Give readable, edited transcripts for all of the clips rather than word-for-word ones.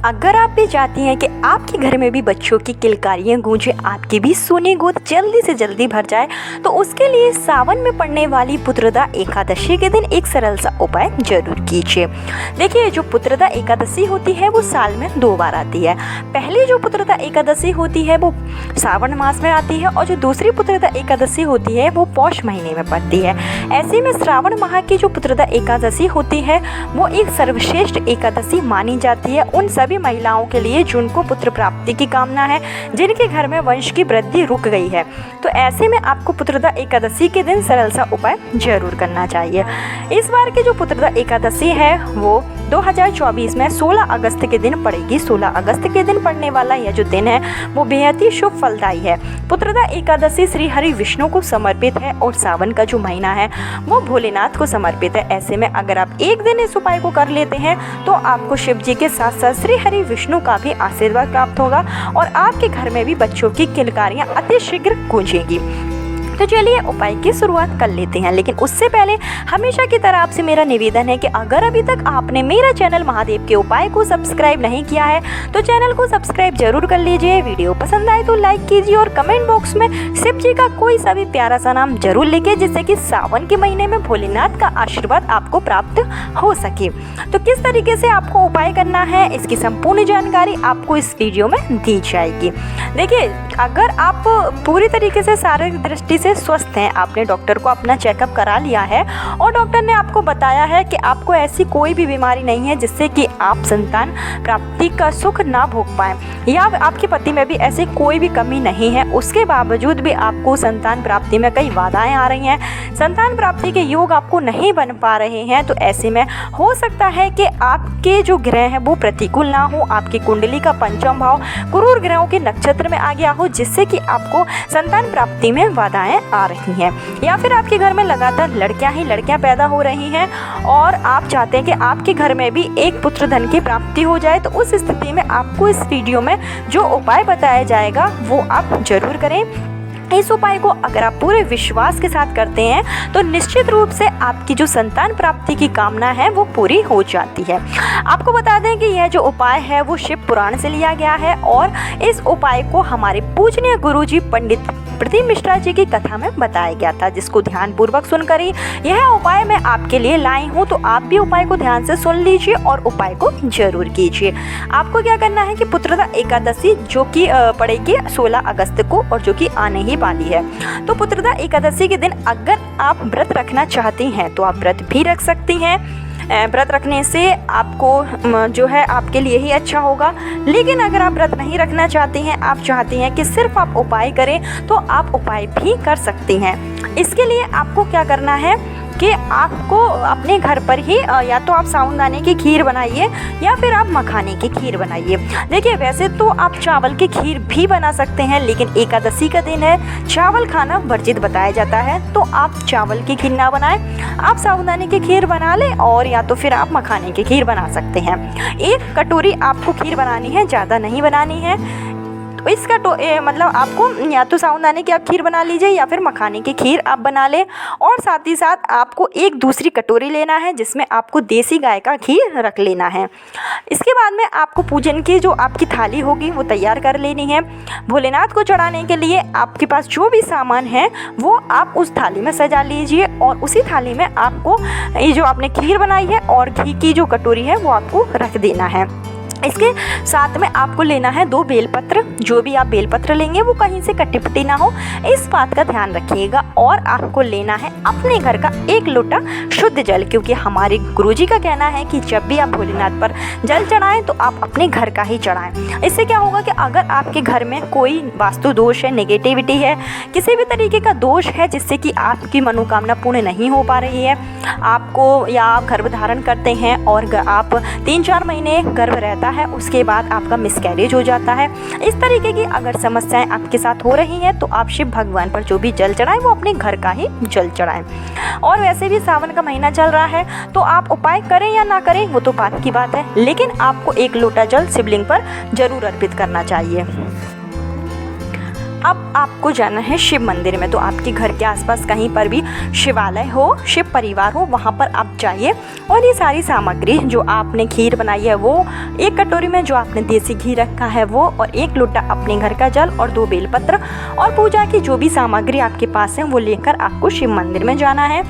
अगर आप भी चाहती हैं कि आपके घर में भी बच्चों की किलकारियाँ गूंजे, आपकी भी सोनी गोद जल्दी से जल्दी भर जाए, तो उसके लिए सावन में पड़ने वाली पुत्रदा एकादशी के दिन एक सरल सा उपाय जरूर कीजिए। देखिए, जो पुत्रदा एकादशी होती है वो साल में 2 बार आती है। पहली जो पुत्रदा एकादशी होती है वो सावन मास में आती है और जो दूसरी पुत्रदा एकादशी होती है वो पौष महीने में पड़ती है। ऐसे में श्रावण माह की जो पुत्रदा एकादशी होती है वो एक सर्वश्रेष्ठ एकादशी मानी जाती है उन सभी महिलाओं के लिए जिनको पुत्र प्राप्ति की कामना है, जिनके घर में वंश की वृद्धि रुक गई है। तो ऐसे में आपको पुत्रदा एकादशी के दिन सरल सा उपाय जरूर करना चाहिए। इस बार की जो पुत्रदा एकादशी है वो 2024 में 16 अगस्त के दिन पड़ेगी। 16 अगस्त के दिन पड़ने वाला यह जो दिन है वो बेहद ही शुभ फलदायी है। पुत्रदा एकादशी श्री हरि विष्णु को समर्पित है और सावन का जो महीना है वो भोलेनाथ को समर्पित है। ऐसे में अगर आप एक दिन इस उपाय को कर लेते हैं तो आपको शिव जी के साथ साथ श्री हरि विष्णु का भी आशीर्वाद प्राप्त होगा और आपके घर में भी बच्चों की किलकारियां अति शीघ्र गूंजेंगी। तो चलिए उपाय की शुरुआत कर लेते हैं, लेकिन उससे पहले हमेशा की तरह आपसे मेरा निवेदन है कि अगर अभी तक आपने मेरा चैनल महादेव के उपाय को सब्सक्राइब नहीं किया है तो चैनल को सब्सक्राइब जरूर कर लीजिए। वीडियो पसंद आए तो लाइक कीजिए और कमेंट बॉक्स में शिव जी का कोई सा भी प्यारा सा नाम जरूर लिखिए, जिससे कि सावन के महीने में भोलेनाथ का आशीर्वाद आपको प्राप्त हो सके। तो किस तरीके से आपको उपाय करना है इसकी संपूर्ण जानकारी आपको इस वीडियो में दी जाएगी। देखिए, अगर आप पूरी तरीके से शारीरिक दृष्टि से स्वस्थ हैं, आपने डॉक्टर को अपना चेकअप करा लिया है और डॉक्टर ने आपको बताया है कि आपको ऐसी कोई भी बीमारी नहीं है जिससे कि आप संतान प्राप्ति का सुख ना भोग पाएं, या आपके पति में भी ऐसी कोई भी कमी नहीं है, उसके बावजूद भी आपको संतान प्राप्ति में कई बाधाएं आ रही हैं, संतान प्राप्ति के योग आपको नहीं बन पा रहे हैं, तो ऐसे में हो सकता है कि आपके जो ग्रह हैं वो प्रतिकूल ना हो, आपकी कुंडली का पंचम भाव क्रूर ग्रहों के नक्षत्र में आ गया हो, जिससे कि आपको संतान प्राप्ति में बाधाएं आ रही हैं, या फिर आपके घर में लगातार लड़कियां पैदा हो रही हैं और आप चाहते हैं कि आपके घर में भी एक पुत्र धन की प्राप्ति हो जाए। तो उस स्थिति में आपको इस वीडियो में जो उपाय बताया जाएगा वो आप जरूर करें। इस उपाय को अगर आप पूरे विश्वास के साथ करते हैं तो निश्चित रूप से आपकी जो संतान प्राप्ति की कामना है वो पूरी हो जाती है। आपको बता दें कि यह जो उपाय है वो शिव पुराण से लिया गया है और इस उपाय को हमारे पूजनीय गुरुजी पंडित प्रदीप मिश्रा जी की कथा में बताया गया था, जिसको ध्यान पूर्वक सुनकर ही यह उपाय मैं आपके लिए लाई हूँ। तो आप भी उपाय को ध्यान से सुन लीजिए और उपाय को जरूर कीजिए। आपको क्या करना है कि पुत्रदा एकादशी जो कि पड़ेगी 16 अगस्त को और जो कि आने ही वाली है, तो पुत्रदा एकादशी के दिन अगर आप व्रत रखना चाहती हैं तो आप व्रत भी रख सकती हैं। व्रत रखने से आपको जो है आपके लिए ही अच्छा होगा, लेकिन अगर आप व्रत नहीं रखना चाहती हैं, आप चाहती हैं कि सिर्फ आप उपाय करें, तो आप उपाय भी कर सकती हैं। इसके लिए आपको क्या करना है कि आपको अपने घर पर ही या तो आप साबूदाने की खीर बनाइए या फिर आप मखाने की खीर बनाइए। देखिए, वैसे तो आप चावल की खीर भी बना सकते हैं, लेकिन एकादशी का दिन है, चावल खाना वर्जित बताया जाता है, तो आप चावल की खीर ना बनाएं, आप साबूदाने की खीर बना लें और या तो फिर आप मखाने की खीर बना सकते हैं। 1 कटोरी आपको खीर बनानी है, ज़्यादा नहीं बनानी है। तो इसका मतलब आपको या तो साबूदाने की आप खीर बना लीजिए या फिर मखाने की खीर आप बना लें, और साथ ही साथ आपको एक दूसरी कटोरी लेना है जिसमें आपको देसी गाय का घी रख लेना है। इसके बाद में आपको पूजन की जो आपकी थाली होगी वो तैयार कर लेनी है। भोलेनाथ को चढ़ाने के लिए आपके पास जो भी सामान है वो आप उस थाली में सजा लीजिए और उसी थाली में आपको ये जो आपने खीर बनाई है और घी की जो कटोरी है वो आपको रख देना है। इसके साथ में आपको लेना है 2 बेलपत्र। जो भी आप बेलपत्र लेंगे वो कहीं से कटी पटी ना हो, इस बात का ध्यान रखिएगा। और आपको लेना है अपने घर का 1 लोटा शुद्ध जल, क्योंकि हमारे गुरुजी का कहना है कि जब भी आप भोलेनाथ पर जल चढ़ाएं तो आप अपने घर का ही चढ़ाएं। इससे क्या होगा कि अगर आपके घर में कोई वास्तु दोष है, नेगेटिविटी है, किसी भी तरीके का दोष है जिससे कि आपकी मनोकामना पूर्ण नहीं हो पा रही है, आपको या आप गर्भ धारण करते हैं और आप 3-4 महीने गर्भ रहता है, उसके बाद आपका मिसकैरेज हो जाता है, इस तरीके की अगर समस्याएं आपके साथ हो रही हैं तो आप शिव भगवान पर जो भी जल चढ़ाएं वो अपने घर का ही जल चढ़ाएं। और वैसे भी सावन का महीना चल रहा है तो आप उपाय करें या ना करें वो तो बात की बात है, लेकिन आपको 1 लोटा जल शिवलिंग पर जरूर अर्पित करना चाहिए। अब आपको जाना है शिव मंदिर में। तो आपके घर के आसपास कहीं पर भी शिवालय हो, शिव परिवार हो, वहाँ पर आप जाइए और ये सारी सामग्री जो आपने खीर बनाई है वो, एक कटोरी में जो आपने देसी घी रखा है वो, और 1 लोटा अपने घर का जल और 2 बेलपत्र और पूजा की जो भी सामग्री आपके पास है वो लेकर आपको शिव मंदिर में जाना है।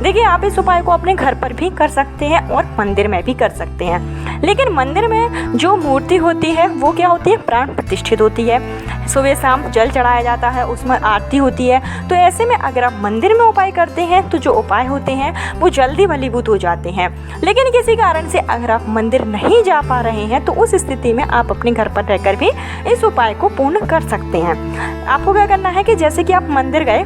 देखिए, आप इस उपाय को अपने घर पर भी कर सकते हैं और मंदिर में भी कर सकते हैं, लेकिन मंदिर में जो मूर्ति होती है वो क्या होती है, प्राण प्रतिष्ठित होती है। सुबह शाम जल चढ़ाया जाता है, उसमें आरती होती है। तो ऐसे में अगर आप मंदिर में उपाय करते हैं तो जो उपाय होते हैं वो जल्दी फलीभूत हो जाते हैं। लेकिन किसी कारण से अगर आप मंदिर नहीं जा पा रहे हैं तो उस स्थिति में आप अपने घर पर रहकर भी इस उपाय को पूर्ण कर सकते हैं। आपको क्या करना है कि जैसे कि आप मंदिर गए,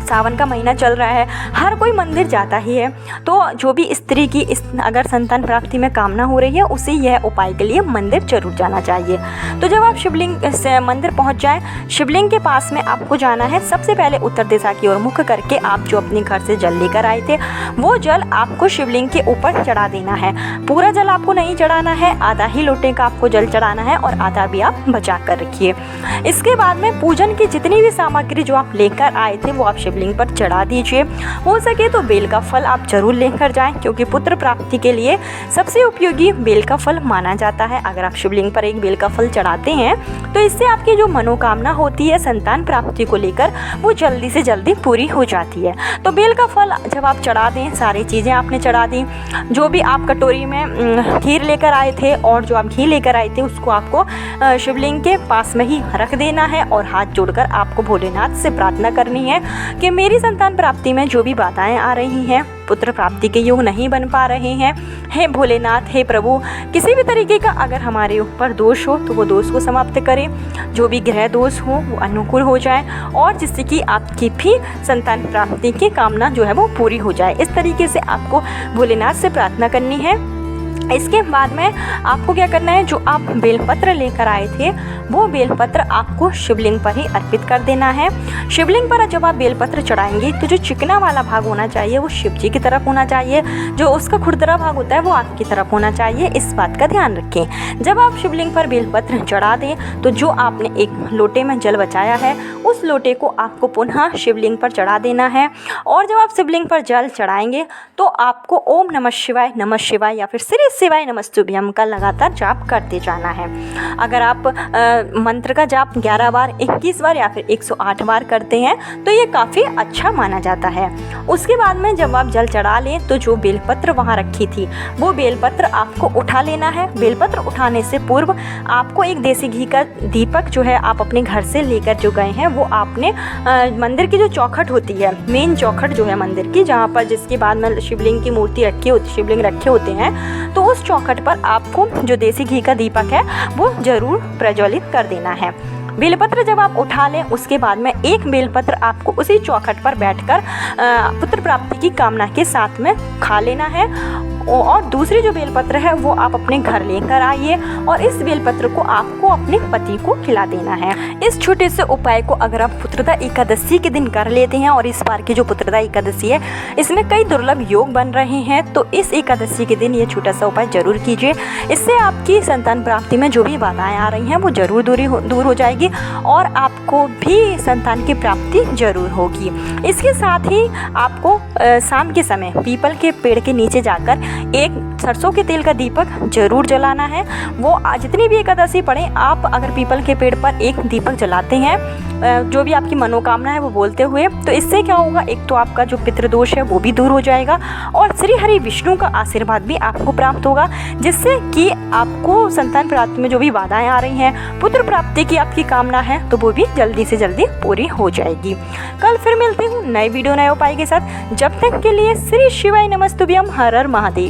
सावन का महीना चल रहा है, हर कोई मंदिर जाता ही है, तो जो भी स्त्री की अगर संतान प्राप्ति में कामना हो रही है उसे यह उपाय के लिए मंदिर जरूर जाना चाहिए। तो जब आप शिवलिंग से मंदिर पहुंच जाएं, शिवलिंग के पास में आपको जाना है। सबसे पहले उत्तर दिशा की ओर मुख करके आप जो अपने घर से जल लेकर आए थे वो जल आपको शिवलिंग के ऊपर चढ़ा देना है। पूरा जल आपको नहीं चढ़ाना है, आधा ही लोटे का आपको जल चढ़ाना है और आधा भी आप बचा कर रखिए। इसके बाद में पूजन की जितनी भी सामग्री जो आप लेकर आए थे वो आप शिवलिंग पर चढ़ा दीजिए। हो सके तो बेल का फल आप जरूर लेकर जाएं, क्योंकि पुत्र प्राप्ति के लिए सबसे उपयोगी बेल का फल माना जाता है। अगर आप शिवलिंग पर एक बेल का फल चढ़ाते हैं तो इससे आपकी जो मनोकामना होती है संतान प्राप्ति को लेकर वो जल्दी से जल्दी पूरी हो जाती है। तो बेल का फल जब आप चढ़ा दें, सारी चीज़ें आपने चढ़ा दी, जो भी आप कटोरी में खीर लेकर आए थे और जो आप घी लेकर आए थे उसको आपको शिवलिंग के पास में ही रख देना है और हाथ जोड़कर आपको भोलेनाथ से प्रार्थना करनी है कि मेरी संतान प्राप्ति में जो भी बाधाएं आ रही हैं, पुत्र प्राप्ति के योग नहीं बन पा रहे हैं, हे भोलेनाथ, हे प्रभु, किसी भी तरीके का अगर हमारे ऊपर दोष हो तो वो दोष को समाप्त करें, जो भी ग्रह दोष हो वो अनुकूल हो जाए और जिससे कि आपकी भी संतान प्राप्ति की कामना जो है वो पूरी हो जाए। इस तरीके से आपको भोलेनाथ से प्रार्थना करनी है। इसके बाद में आपको क्या करना है, जो आप बेलपत्र लेकर आए थे वो बेलपत्र आपको शिवलिंग पर ही अर्पित कर देना है। शिवलिंग पर जब आप बेलपत्र चढ़ाएंगे तो जो चिकना वाला भाग होना चाहिए वो शिव जी की तरफ होना चाहिए, जो उसका खुरदरा भाग होता है वो आपकी तरफ होना चाहिए। इस बात का ध्यान रखें। जब आप शिवलिंग पर बेलपत्र चढ़ा दें तो जो आपने एक लोटे में जल बचाया है उस लोटे को आपको पुनः शिवलिंग पर चढ़ा देना है। और जब आप शिवलिंग पर जल चढ़ाएंगे तो आपको ओम नमः शिवाय या फिर श्री शिवाय नमस्तुभ्यम का लगातार जाप करते जाना है। अगर आप मंत्र का जाप 11 बार, 21 बार या फिर 108 बार करते हैं तो ये काफ़ी अच्छा माना जाता है। उसके बाद में जब आप जल चढ़ा लें तो जो बेलपत्र वहाँ रखी थी वो बेलपत्र आपको उठा लेना है। बेलपत्र उठाने से पूर्व आपको एक देसी घी का दीपक जो है आप अपने घर से लेकर जो गए हैं वो आपने मंदिर की जो चौखट होती है, मेन चौखट जो है मंदिर की, जहाँ पर जिसके बाद में शिवलिंग की मूर्ति शिवलिंग रखे होते हैं, तो उस चौखट पर आपको जो देसी घी का दीपक है वो जरूर प्रज्वलित कर देना है। बेलपत्र जब आप उठा लें उसके बाद में एक बेलपत्र आपको उसी चौखट पर बैठकर पुत्र प्राप्ति की कामना के साथ में खा लेना है। और दूसरी जो बेलपत्र है वो आप अपने घर लेकर आइए और इस बेलपत्र को आपको अपने पति को खिला देना है। इस छोटे से उपाय को अगर आप पुत्रदा एकादशी के दिन कर लेते हैं, और इस बार की जो पुत्रदा एकादशी है इसमें कई दुर्लभ योग बन रहे हैं, तो इस एकादशी के दिन ये छोटा सा उपाय जरूर कीजिए। इससे आपकी संतान प्राप्ति में जो भी बाधाएं आ रही हैं वो जरूर दूर हो जाएगी और आपको भी संतान की प्राप्ति जरूर होगी। इसके साथ ही आपको शाम के समय पीपल के पेड़ के नीचे जाकर एक सरसों के तेल का दीपक जरूर जलाना है। वो जितनी भी एकादशी पड़े, आप अगर पीपल के पेड़ पर एक दीपक जलाते हैं जो भी आपकी मनोकामना है वो बोलते हुए, तो इससे क्या होगा, एक तो आपका जो पितृदोष है वो भी दूर हो जाएगा और श्री हरि विष्णु का आशीर्वाद भी आपको प्राप्त होगा, जिससे कि आपको संतान प्राप्ति में जो भी बाधाएं आ रही हैं, पुत्र प्राप्ति की आपकी कामना है तो वो भी जल्दी से जल्दी पूरी हो जाएगी। कल फिर मिलते हूँ नए वीडियो नए उपाय के साथ। जब तक के लिए श्री शिवाय नमस्तुभ्यम, हर हर महादेव।